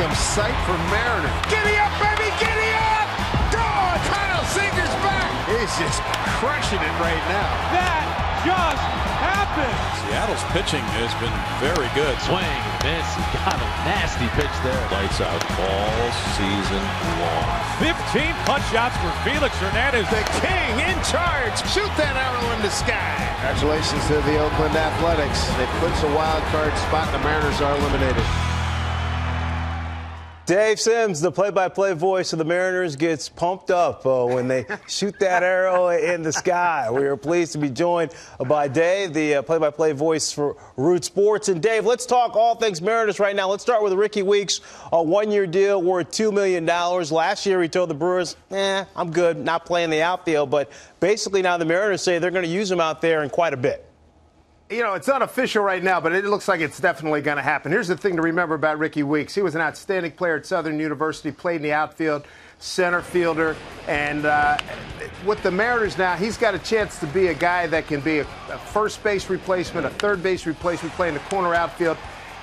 some sight for Mariners. Giddy up, baby, giddy up! Gone! Kyle Singer's back. He's just crushing it right now. That just happened. Seattle's pitching has been very good. Swing and miss. He got a nasty pitch there. Lights out all season long. 15 punch shots for Felix Hernandez. The king in charge. Shoot that arrow in the sky. Congratulations to the Oakland Athletics. They clinch a wild card spot. The Mariners are eliminated. Dave Sims, the play-by-play voice of the Mariners, gets pumped up when they shoot that arrow in the sky. We are pleased to be joined by Dave, the play-by-play voice for Root Sports. And Dave, let's talk all things Mariners right now. Let's start with Rickie Weeks, a one-year deal worth $2 million. Last year he told the Brewers, I'm good, not playing the outfield. But basically now the Mariners say they're going to use him out there in quite a bit. You know, it's not official right now, but it looks like it's definitely going to happen. Here's the thing to remember about Rickie Weeks. He was an outstanding player at Southern University, played in the outfield, center fielder. And with the Mariners now, he's got a chance to be a guy that can be a first base replacement, a third base replacement, playing the corner outfield.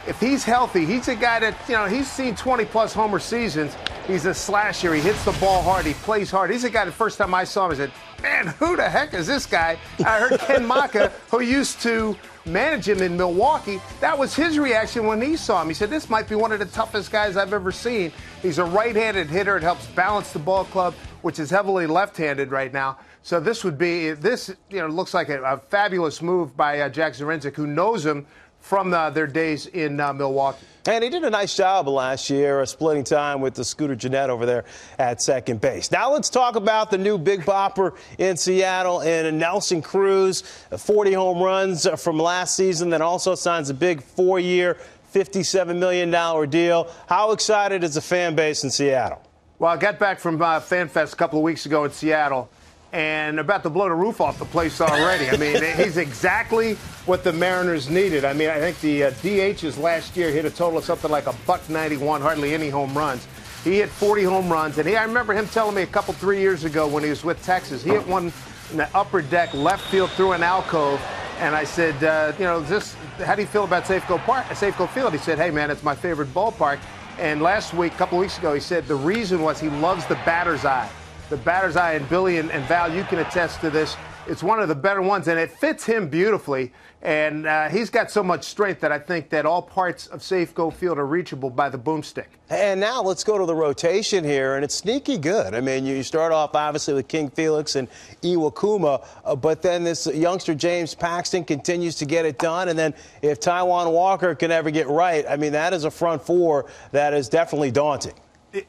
If he's healthy, he's a guy that, you know, he's seen 20-plus homer seasons. He's a slasher. He hits the ball hard. He plays hard. He's a guy, the first time I saw him, I said, man, who the heck is this guy? I heard Ken Maka, who used to manage him in Milwaukee, that was his reaction when he saw him. He said, this might be one of the toughest guys I've ever seen. He's a right-handed hitter. It helps balance the ball club, which is heavily left-handed right now. So this would be, looks like a fabulous move by Jack Zduriencik, who knows him from their days in Milwaukee. And he did a nice job last year splitting time with the Scooter Gennett over there at second base. Now let's talk about the new Big Bopper in Seattle and Nelson Cruz, 40 home runs from last season, then also signs a big 4-year, $57 million deal. How excited is the fan base in Seattle? Well, I got back from FanFest a couple of weeks ago in Seattle, and about to blow the roof off the place already. I mean, he's exactly what the Mariners needed. I mean, I think the DHs last year hit a total of something like $191, hardly any home runs. He hit 40 home runs, and I remember him telling me 3 years ago when he was with Texas, he hit one in the upper deck, left field through an alcove, and I said, how do you feel about Safeco Field? He said, hey, man, it's my favorite ballpark. And last week, a couple of weeks ago, he said the reason was he loves the batter's eye. The batter's eye, and Billy and Val, you can attest to this. It's one of the better ones, and it fits him beautifully. And he's got so much strength that I think that all parts of Safeco Field are reachable by the boomstick. And now let's go to the rotation here, and it's sneaky good. I mean, you start off, obviously, with King Felix and Iwakuma, but then this youngster James Paxton continues to get it done. And then if Taijuan Walker can ever get right, I mean, that is a front four that is definitely daunting.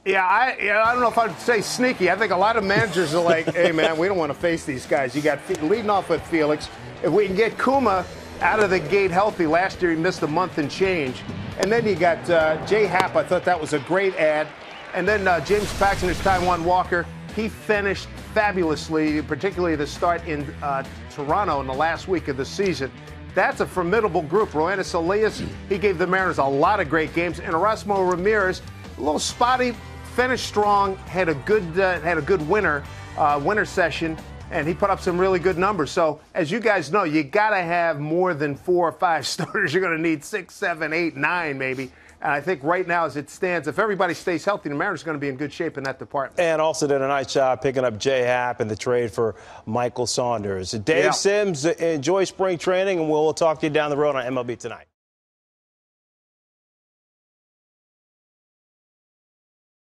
Yeah, I don't know if I'd say sneaky. I think a lot of managers are like, hey, man, we don't want to face these guys. You got leading off with Felix. If we can get Kuma out of the gate healthy, last year he missed a month and change. And then you got Jay Happ. I thought that was a great ad. And then James Paxton, there's Taijuan Walker. He finished fabulously, particularly the start in Toronto in the last week of the season. That's a formidable group. Roenis Elias, he gave the Mariners a lot of great games. And Erasmo Ramirez, a little spotty, finished strong, had a good winter session, and he put up some really good numbers. So, as you guys know, you got to have more than 4 or 5 starters. You're going to need 6, 7, 8, 9 maybe. And I think right now, as it stands, if everybody stays healthy, the Mariners are going to be in good shape in that department. And also did a nice job picking up Jay Happ in the trade for Michael Saunders. Dave Sims, enjoy spring training, and we'll talk to you down the road on MLB Tonight.